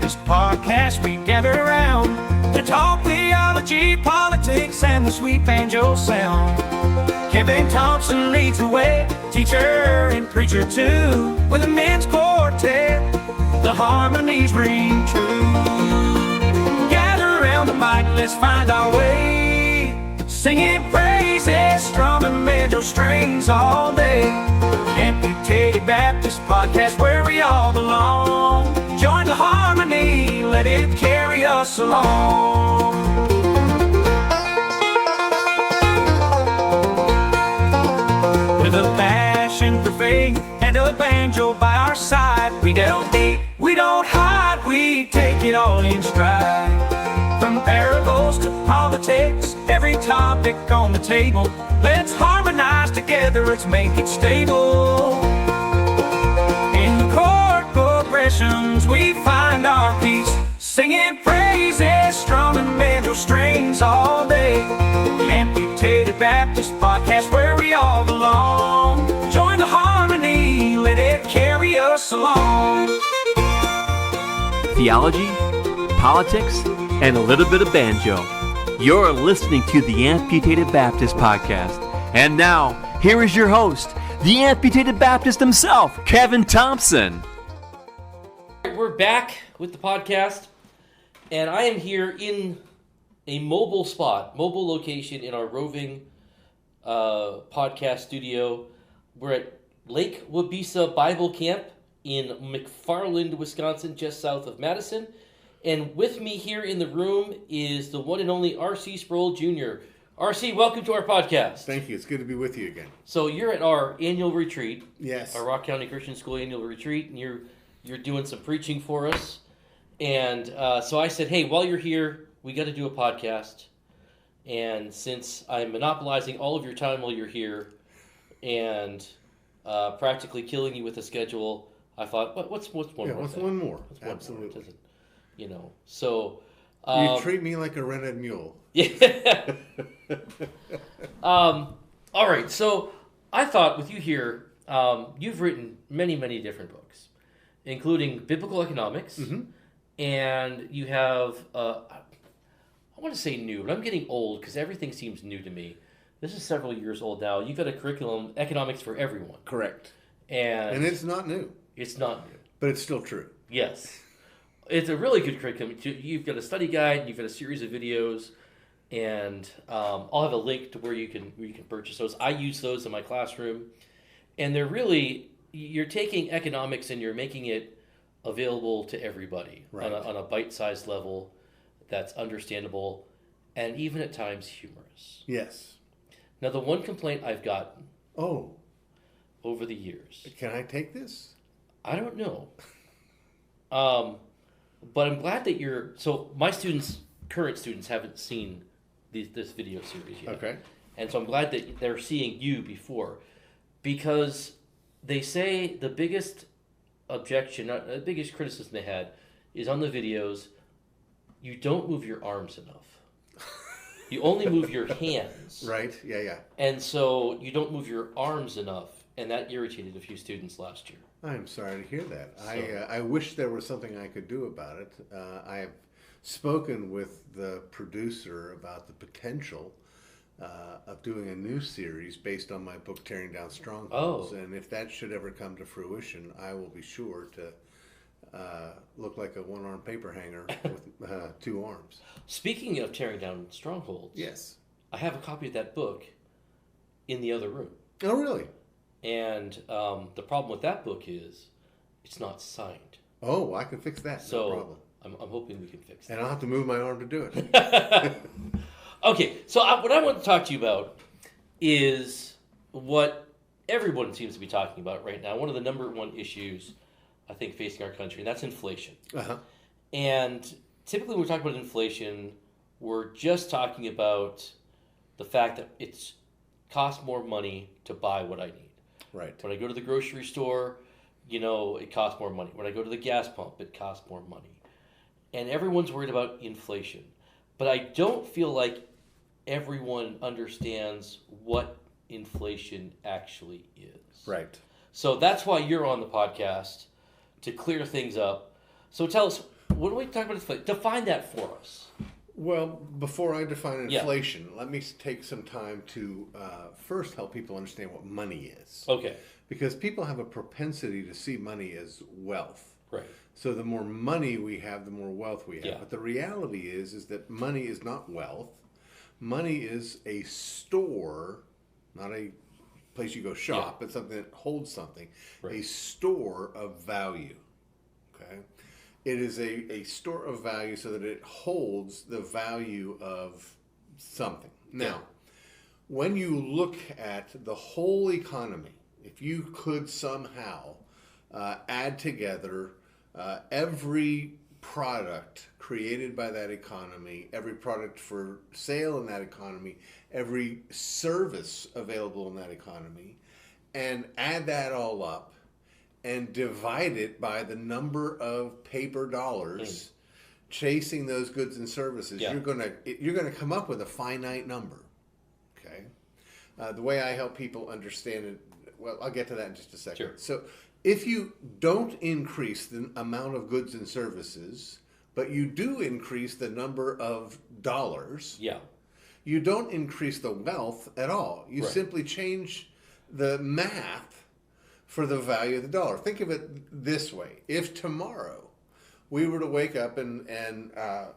Baptist podcast, we gather around to talk theology, politics, and the sweet banjo sound. Kevin Thompson leads the way, teacher and preacher too. With a men's quartet, the harmonies ring true. Gather around the mic, let's find our way, singing praises, strumming banjo strings all day. Amputated Baptist podcast, where we all belong. Join the harmony, let it carry us along. With a passion for faith and a banjo by our side, we don't deep, we don't hide, we take it all in stride. From parables to politics, every topic on the table, let's harmonize together, let's make it stable. In the chord progressions, we find our peace, singing praises, strumming banjo strings all day. Amputated Baptist podcast, where we all belong. Join the harmony, let it carry us along. Theology, politics, and a little bit of banjo. You're listening to the Amputated Baptist podcast. And now, here is your host, the Amputated Baptist himself, Kevin Thompson. We're back with the podcast, and I am here in a mobile location in our roving podcast studio. We're at Lake Waubesa Bible Camp in McFarland, Wisconsin, just south of Madison. And with me here in the room is the one and only R.C. Sproul Jr. R.C., welcome to our podcast. Thank you. It's good to be with you again. So you're at our annual retreat. Yes. Our Rock County Christian School annual retreat, and you're doing some preaching for us. And so I said, hey, while you're here, we got to do a podcast. And since I'm monopolizing all of your time while you're here and practically killing you with a schedule, I thought, what's one more? What's thing? one more? What's one Absolutely. more? You know, so... you treat me like a red-headed mule. Yeah. All right, so I thought with you here, you've written many, many different books, including biblical economics, and you have, I want to say new, but I'm getting old because everything seems new to me. This is several years old now. You've got a curriculum, Economics for Everyone. Correct. And it's not new. It's not new. But it's still true. Yes. It's a really good curriculum. You've got a study guide, and you've got a series of videos, and I'll have a link to where you can purchase those. I use those in my classroom, and they're really, you're taking economics and you're making it available to everybody right. on a bite-sized level that's understandable and even at times humorous. Yes. Now, the one complaint I've gotten over the years. Can I take this? I don't know. But I'm glad that so my current students haven't seen this video series yet. Okay. And so I'm glad that they're seeing you before, because they say the biggest objection, the biggest criticism they had is on the videos, you don't move your arms enough. You only move your hands. Right, yeah. And so you don't move your arms enough, and that irritated a few students last year. I'm sorry to hear that. So, I wish there was something I could do about it. I have spoken with the producer about the potential of doing a new series based on my book, Tearing Down Strongholds. And if that should ever come to fruition, I will be sure to look like a one-armed paper hanger with two arms. Speaking of Tearing Down Strongholds, Yes. I have a copy of that book in the other room. Oh, really? And the problem with that book is it's not signed. Oh, I can fix that. So no problem. I'm hoping we can fix that. And I'll have to move my arm to do it. Okay, so what I want to talk to you about is what everyone seems to be talking about right now. One of the number one issues, I think, facing our country, and that's inflation. Uh-huh. And typically when we talk about inflation, we're just talking about the fact that it's costs more money to buy what I need. Right. When I go to the grocery store, it costs more money. When I go to the gas pump, it costs more money. And everyone's worried about inflation. But I don't feel like everyone understands what inflation actually is. Right. So that's why you're on the podcast, to clear things up. So tell us, What are we talking about inflation? Define that for us. Well, before I define inflation, let me take some time to first help people understand what money is. Okay. Because people have a propensity to see money as wealth. Right. So the more money we have, the more wealth we have. Yeah. But the reality is that money is not wealth. Money is a store, not a place you go shop, but something that holds something. Right. A store of value. Okay? It is a store of value so that it holds the value of something. Now, when you look at the whole economy, if you could somehow add together every product created by that economy, every product for sale in that economy, every service available in that economy, and add that all up and divide it by the number of paper dollars chasing those goods and services, you're gonna come up with a finite number. Okay, the way I help people understand it, well, I'll get to that in just a second. Sure. So, if you don't increase the amount of goods and services, but you do increase the number of dollars, you don't increase the wealth at all. You simply change the math for the value of the dollar. Think of it this way. If tomorrow we were to wake up and I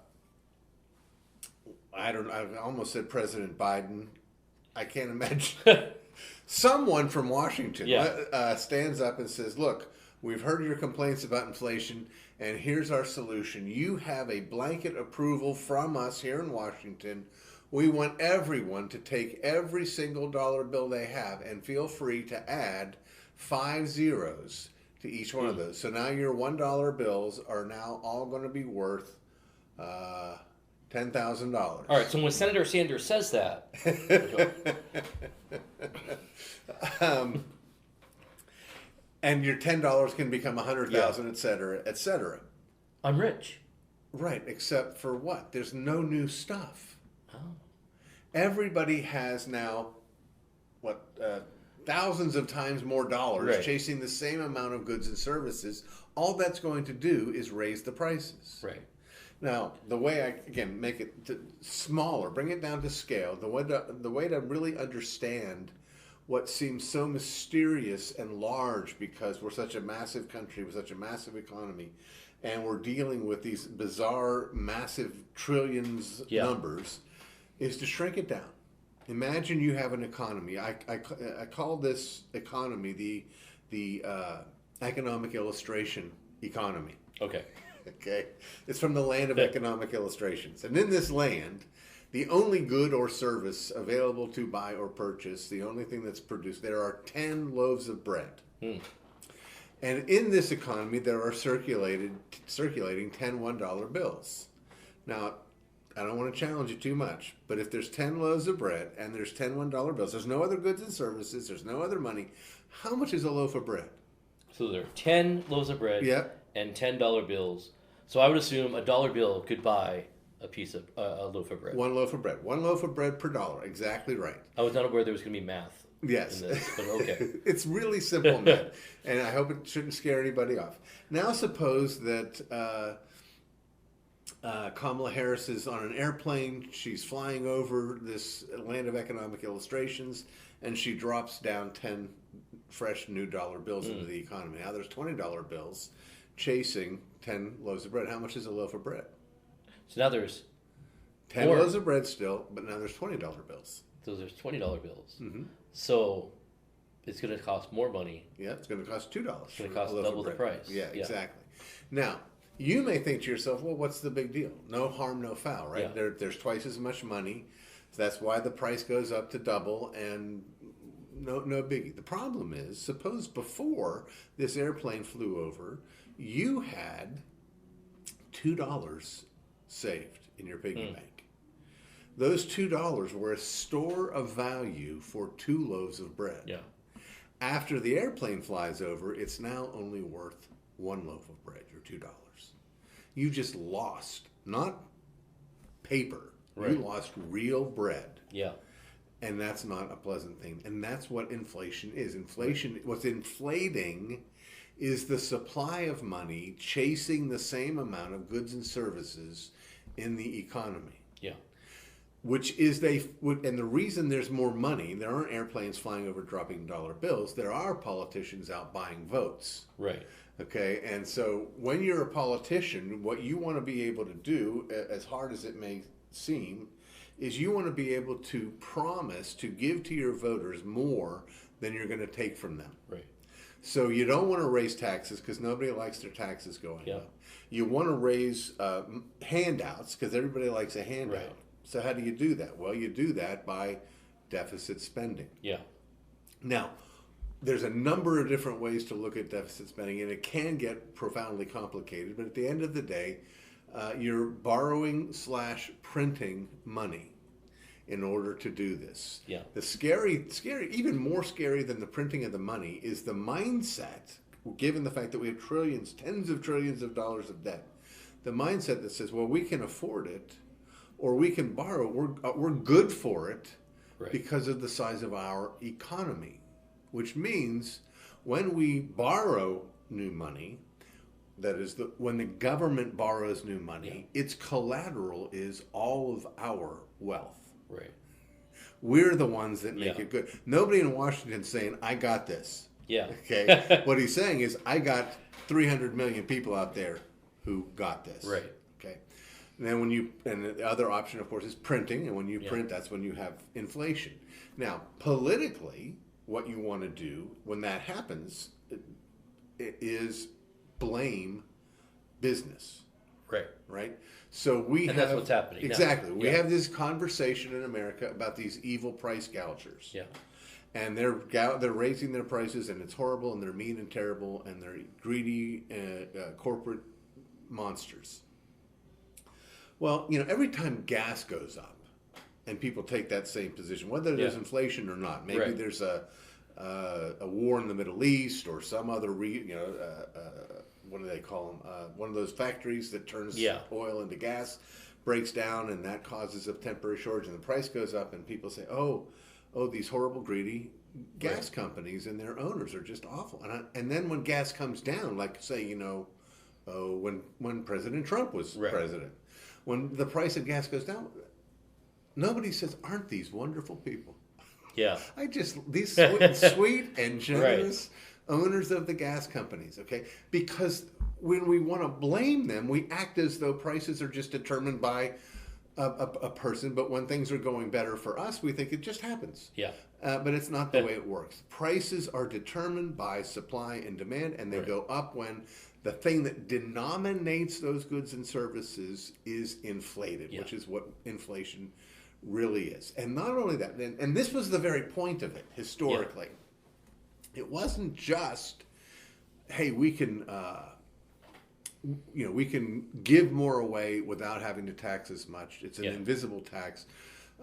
almost said President Biden. I can't imagine. Someone from Washington stands up and says, look, we've heard your complaints about inflation, and here's our solution. You have a blanket approval from us here in Washington. We want everyone to take every single dollar bill they have and feel free to add 5 zeros to each one of those. So now your $1 bills are now all going to be worth $10,000. All right, so when Senator Sanders says that... and your $10 can become $100,000, et cetera, et cetera. I'm rich. Right, except for what? There's no new stuff. Oh. Everybody has now, thousands of times more dollars chasing the same amount of goods and services. All that's going to do is raise the prices. Right. Now, the way I, again, make it smaller, bring it down to scale, the way to really understand what seems so mysterious and large, because we're such a massive country with such a massive economy, and we're dealing with these bizarre, massive trillions numbers, is to shrink it down. Imagine you have an economy. I call this economy the economic illustration economy. Okay. Okay, it's from the land of economic illustrations. And in this land, the only good or service available to buy or purchase, the only thing that's produced, there are 10 loaves of bread. And in this economy, there are circulating 10 $1 bills. Now, I don't want to challenge you too much, but if there's 10 loaves of bread and there's 10 $1 bills, there's no other goods and services, there's no other money, how much is a loaf of bread? So there are 10 loaves of bread and $10 bills. So I would assume a $1 bill could buy a piece of a loaf of bread. One loaf of bread. One loaf of bread per dollar. Exactly right. I was not aware there was going to be math. Yes. In this, but okay. It's really simple math, and I hope it shouldn't scare anybody off. Now suppose that Kamala Harris is on an airplane. She's flying over this land of economic illustrations, and she drops down 10 fresh new dollar bills into the economy. Now there's $20 bills chasing 10 loaves of bread. How much is a loaf of bread? So now there's 10 loaves of bread still, but now there's $20 bills. So there's $20 bills. Mm-hmm. So it's going to cost more money. Yeah, it's going to cost $2. It's going to cost double the price. Yeah, exactly. Now, you may think to yourself, well, what's the big deal? No harm, no foul, right? Yeah. There's twice as much money. So that's why the price goes up to double, and no biggie. The problem is, suppose before this airplane flew over, you had $2 saved in your piggy bank. Those $2 were a store of value for 2 loaves of bread. Yeah. After the airplane flies over, it's now only worth 1 loaf of bread, or $2. You just lost, not paper. Right. You lost real bread. Yeah. And that's not a pleasant thing. And that's what inflation is. Inflation, what's inflating is the supply of money chasing the same amount of goods and services in the economy. Yeah. Which is and the reason there's more money, there aren't airplanes flying over dropping dollar bills, there are politicians out buying votes. Right. Okay, and so when you're a politician, what you want to be able to do, as hard as it may seem, is you want to be able to promise to give to your voters more than you're going to take from them. Right. So you don't want to raise taxes because nobody likes their taxes going up. You want to raise handouts because everybody likes a handout. Right. So how do you do that? Well, you do that by deficit spending. Yeah. Now, there's a number of different ways to look at deficit spending, and it can get profoundly complicated. But at the end of the day, you're borrowing / printing money in order to do this. Yeah. The scary, even more scary than the printing of the money is the mindset, given the fact that we have trillions, tens of trillions of dollars of debt, the mindset that says, well, we can afford it, or we can borrow, we're good for it because of the size of our economy. Which means when we borrow new money, that is, when the government borrows new money, its collateral is all of our wealth. Right. We're the ones that make it good. Nobody in Washington saying, I got this. Yeah. Okay. What he's saying is, I got 300 million people out there who got this. Right. Okay. And then and the other option, of course, is printing. And when you print, that's when you have inflation. Now, politically, what you want to do when that happens is blame business. Right? So that's what's happening. Exactly. We have this conversation in America about these evil price gougers. Yeah. And they're raising their prices, and it's horrible, and they're mean and terrible, and they're greedy corporate monsters. Well, every time gas goes up, and people take that same position, whether there's inflation or not, maybe there's a war in the Middle East or some other, what do they call them? One of those factories that turns oil into gas breaks down, and that causes a temporary shortage, and the price goes up, and people say, oh, these horrible, greedy gas companies and their owners are just awful. And then when gas comes down, like say, when President Trump was president, when the price of gas goes down, nobody says, aren't these wonderful people? Yeah. These sweet and generous owners of the gas companies, okay? Because when we want to blame them, we act as though prices are just determined by a person, but when things are going better for us, we think it just happens. Yeah. But it's not the way it works. Prices are determined by supply and demand, and they go up when the thing that denominates those goods and services is inflated, which is what inflation really is. And not only that, and this was the very point of it historically. It wasn't just, hey, we can give more away without having to tax as much. It's an invisible tax,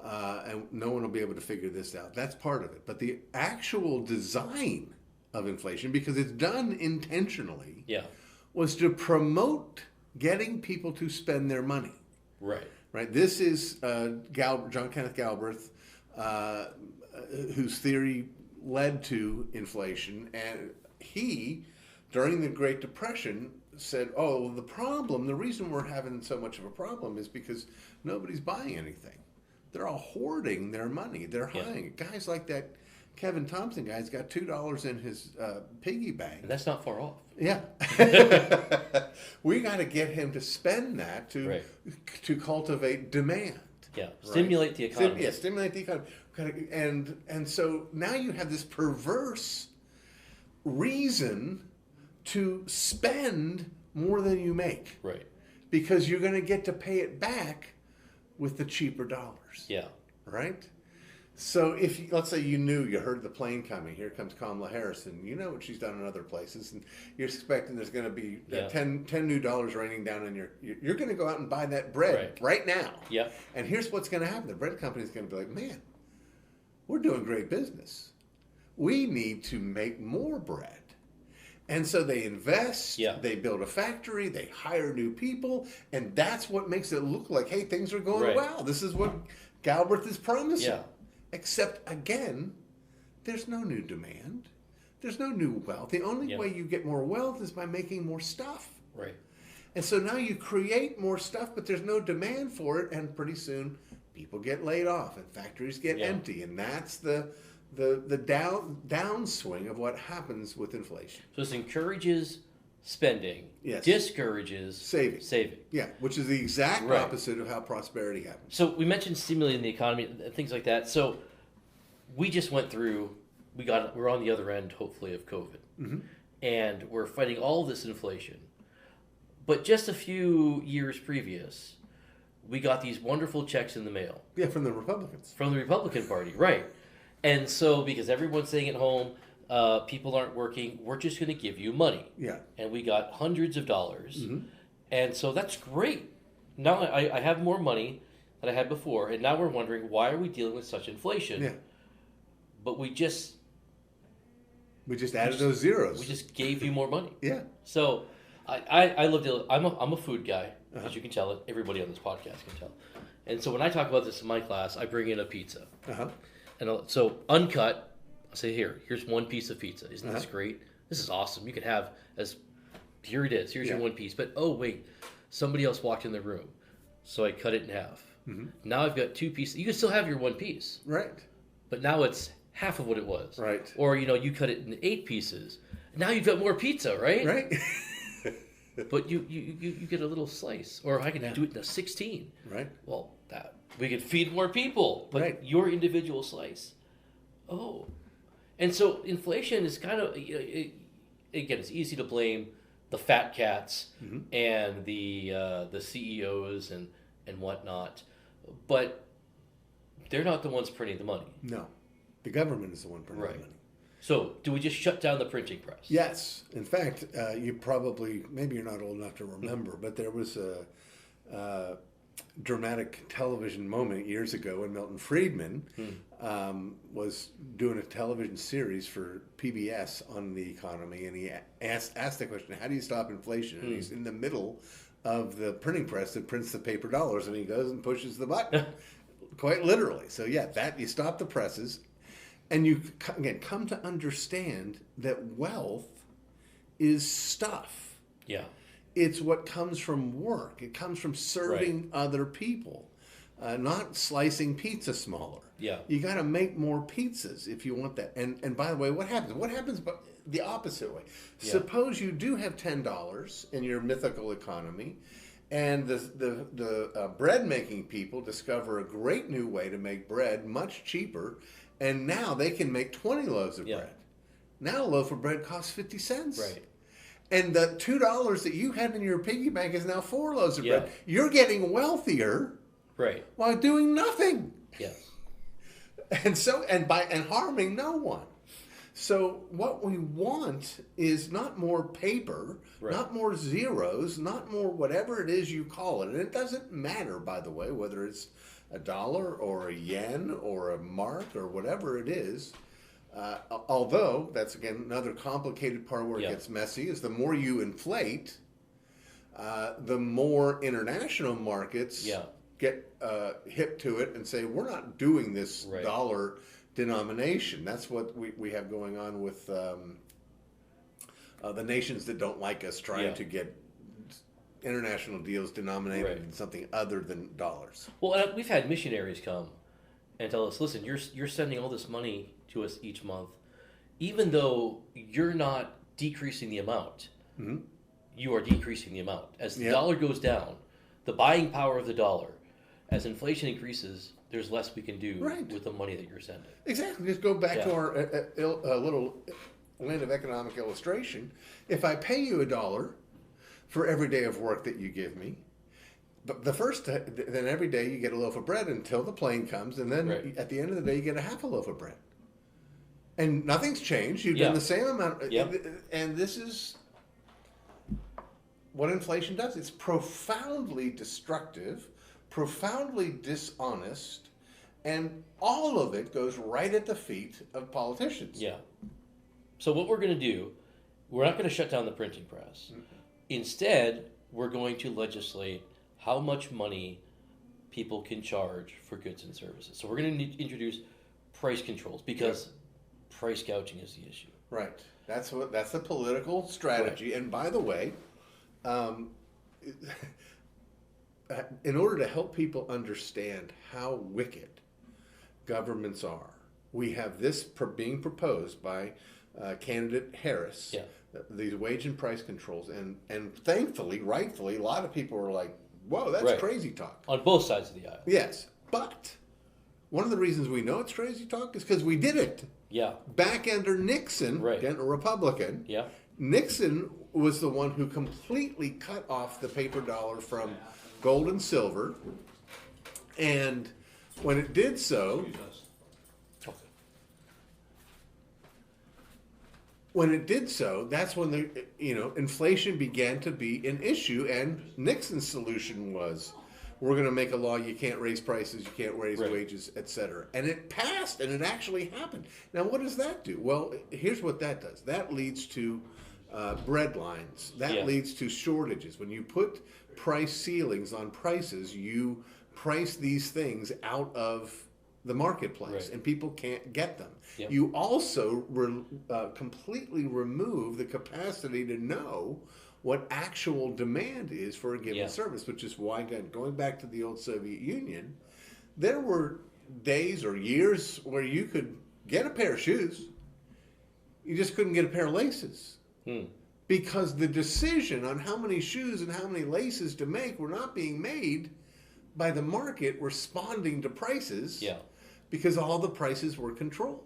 and no one will be able to figure this out. That's part of it. But the actual design of inflation, because it's done intentionally, was to promote getting people to spend their money. Right. This is John Kenneth Galbraith, whose theory led to inflation, and he, during the Great Depression, said, the reason we're having so much of a problem is because nobody's buying anything. They're all hoarding their money. They're hiding it. Guys like that Kevin Thompson guy's got $2 in his piggy bank. And that's not far off. Yeah. We got to get him to spend that to cultivate demand. Yeah. Stimulate the economy. Stimulate the economy. And so now you have this perverse reason to spend more than you make. Right. Because you're going to get to pay it back with the cheaper dollars. Yeah. Right? So let's say you heard the plane coming, here comes Kamala Harris, and you know what she's done in other places, and you're expecting there's going to be $10 new raining down on you're going to go out and buy that bread right now. Yeah. And here's what's going to happen. The bread company's going to be like, man, we're doing great business. We need to make more bread. And so they invest, they build a factory, they hire new people, and that's what makes it look like, hey, things are going well. This is what Galbraith is promising. Yeah. Except, again, there's no new demand. There's no new wealth. The only Yeah. way you get more wealth is by making more stuff. Right. And so now you create more stuff, but there's no demand for it, and pretty soon people get laid off and factories get Yeah. empty, and that's the downswing of what happens with inflation. So this encourages spending, Yes. discourages Saving. Yeah, which is the exact Right. opposite of how prosperity happens. So we mentioned stimulating the economy, and things like that. So we just went through. We're on the other end, hopefully, of COVID, and we're fighting all this inflation. But just a few years previous, we got these wonderful checks in the mail Yeah, from the Republicans. from the Republican Party, right? And so, because everyone's staying at home, people aren't working, we're just going to give you money. Yeah. And we got hundreds of dollars. And so that's great. Now I have more money than I had before, and now we're wondering, why are we dealing with such inflation? Yeah. But we just added those zeros. we just gave you more money. Yeah. So I love to. I'm a food guy, as you can tell. Everybody on this podcast can tell. And so when I talk about this in my class, I bring in a pizza. Uh-huh. And so uncut, I'll say, here's one piece of pizza. Isn't this great? This is awesome. You could have here it is. Here's your one piece. But oh wait, somebody else walked in the room, so I cut it in half. Now I've got two pieces. You can still have your one piece, Right. but now it's half of what it was. Right. Or you cut it in 8 pieces. Now you've got more pizza, right? Right. But you get a little slice, or I can do it in a 16. Right. Well, that we could feed more people, but Right. your individual slice. Oh, and so inflation is kind of again, it's easy to blame the fat cats and the CEOs and whatnot, but they're not the ones printing the money. No. The government is the one printing Right. the money. So do we just shut down the printing press? Yes. In fact, you probably, maybe you're not old enough to remember, but there was a dramatic television moment years ago when Milton Friedman was doing a television series for PBS on the economy, and he asked the question, how do you stop inflation? And he's in the middle of the printing press that prints the paper dollars, and he goes and pushes the button, quite literally. So yeah, that you stop the presses. And you, again, come to understand that wealth is stuff. Yeah. It's what comes from work. It comes from serving other people, not slicing pizza smaller. Yeah. You got to make more pizzas if you want that. And by the way, what happens? What happens the opposite way? Yeah. Suppose you do have $10 in your mythical economy, and the bread making people discover a great new way to make bread much cheaper. And now they can make 20 loaves of bread. Now a loaf of bread costs 50 cents. Right. And the $2 that you had in your piggy bank is now 4 loaves of Yeah. bread. You're getting wealthier Right. while doing nothing. Yes. And harming no one. So what we want is not more paper, not more zeros, not more whatever it is you call it. And it doesn't matter, by the way, whether it's $1 or a yen or a mark or whatever it is. Although, that's again another complicated part where it gets messy, is the more you inflate, the more international markets get hip to it and say, we're not doing this dollar denomination. That's what we have going on with the nations that don't like us trying to get international deals denominated in something other than dollars. Well, we've had missionaries come and tell us, listen, you're sending all this money to us each month, even though you're not decreasing the amount. You are decreasing the amount. As the dollar goes down, the buying power of the dollar, as inflation increases, there's less we can do with the money that you're sending. Exactly. Just go back to our little land of economic illustration. If I pay you $1 for every day of work that you give me, but then every day you get a loaf of bread until the plane comes, and then at the end of the day you get a half a loaf of bread. And nothing's changed. You've done the same amount. And this is what inflation does. It's profoundly destructive, profoundly dishonest, and all of it goes right at the feet of politicians. Yeah. So what we're going to do, we're not going to shut down the printing press. Instead, we're going to legislate how much money people can charge for goods and services. So we're going to introduce price controls because price gouging is the issue. Right. That's a political strategy. Right. And by the way, in order to help people understand how wicked governments are, we have this being proposed by candidate Harris. Yeah. These wage and price controls, and thankfully, rightfully, a lot of people are like, "Whoa, that's right. crazy talk." On both sides of the aisle. Yes, but one of the reasons we know it's crazy talk is because we did it. Yeah. Back under Nixon, right. again, a Republican. Yeah. Nixon was the one who completely cut off the paper dollar from gold and silver, and when it did so. When it did so, that's when the inflation began to be an issue, and Nixon's solution was, we're going to make a law you can't raise prices, you can't raise right. wages, etc. And it passed, and it actually happened. Now, what does that do? Well, here's what that does. That leads to bread lines. That leads to shortages. When you put price ceilings on prices, you price these things out of the marketplace, right. and people can't get them. Yep. You also completely remove the capacity to know what actual demand is for a given service, which is why, again, going back to the old Soviet Union, there were days or years where you could get a pair of shoes. You just couldn't get a pair of laces. Because the decision on how many shoes and how many laces to make were not being made by the market responding to prices. Yeah. Because all the prices were controlled.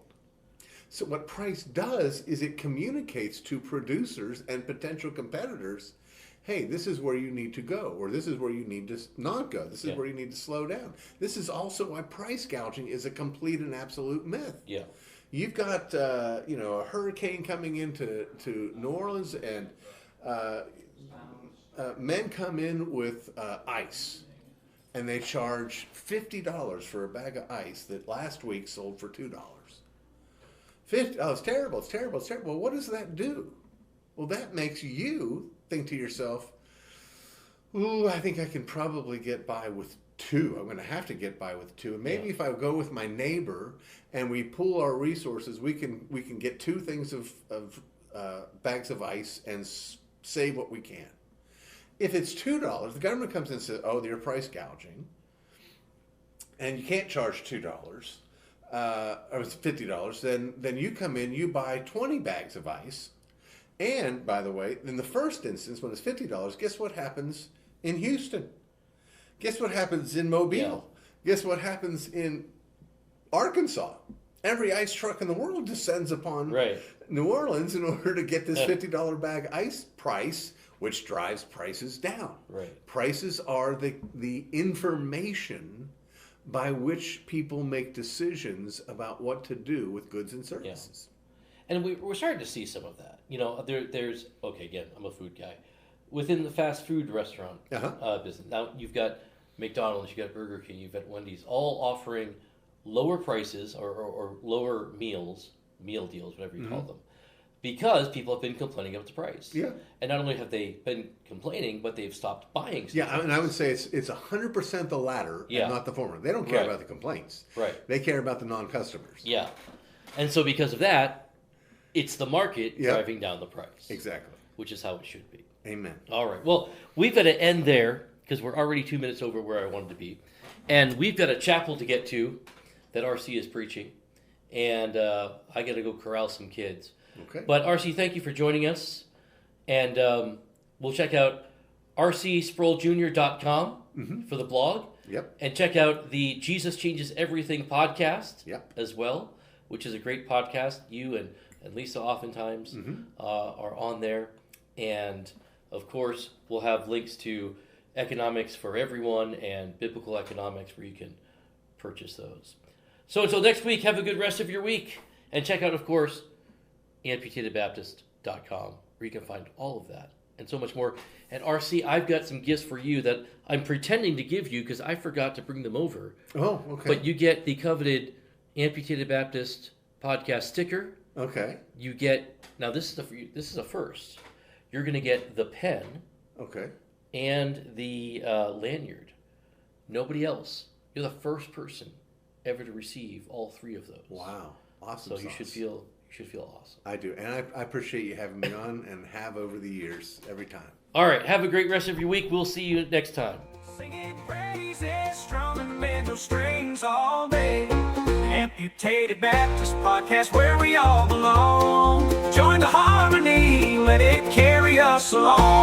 So what price does is it communicates to producers and potential competitors, hey, this is where you need to go, or this is where you need to not go. This is where you need to slow down. This is also why price gouging is a complete and absolute myth. Yeah. You've got a hurricane coming into New Orleans, and men come in with ice. And they charge $50 for a bag of ice that last week sold for $2. It's terrible, it's terrible, it's terrible. Well, what does that do? Well, that makes you think to yourself, ooh, I think I can probably get by with 2. I'm going to have to get by with 2. And maybe if I go with my neighbor and we pool our resources, we can get 2 things of bags of ice and save what we can. If it's $2, the government comes in and says, oh, you're price gouging, and you can't charge $2, or it's $50, then you come in, you buy 20 bags of ice, and, by the way, in the first instance, when it's $50, guess what happens in Houston? Guess what happens in Mobile? Yeah. Guess what happens in Arkansas? Every ice truck in the world descends upon New Orleans in order to get this $50 bag ice price, which drives prices down. Right. Prices are the information by which people make decisions about what to do with goods and services. Yeah. And we're starting to see some of that. There's, again, I'm a food guy. Within the fast food restaurant business, now you've got McDonald's, you've got Burger King, you've got Wendy's, all offering lower prices or lower meal deals, whatever you call them. Because people have been complaining about the price. Yeah. And not only have they been complaining, but they've stopped buying stuff. Yeah, and I would say it's 100% the latter and not the former. They don't care about the complaints. Right. They care about the non-customers. Yeah. And so because of that, it's the market driving down the price. Exactly. Which is how it should be. Amen. All right. Well, we've got to end there because we're already 2 minutes over where I wanted to be. And we've got a chapel to get to that RC is preaching. And I got to go corral some kids. Okay. But RC, thank you for joining us. And we'll check out rcsprouljr.com for the blog. Yep. And check out the Jesus Changes Everything podcast as well, which is a great podcast. You and Lisa oftentimes are on there. And, of course, we'll have links to Economics for Everyone and Biblical Economics where you can purchase those. So until next week, have a good rest of your week. And check out, of course, amputedbaptist.com where you can find all of that and so much more. And RC, I've got some gifts for you that I'm pretending to give you because I forgot to bring them over. Oh, okay. But you get the coveted Amputated Baptist podcast sticker. Okay. You get, now this is a first. You're going to get the pen. Okay. And the lanyard. Nobody else. You're the first person ever to receive all 3 of those. Wow. Awesome. So you should feel You should feel awesome. I do, and I appreciate you having me on, and have over the years every time. All right, have a great rest of your week. We'll see you next time. Singing praises, strumming banjo strings all day. Amputated Baptist Podcast, where we all belong. Join the harmony, let it carry us along.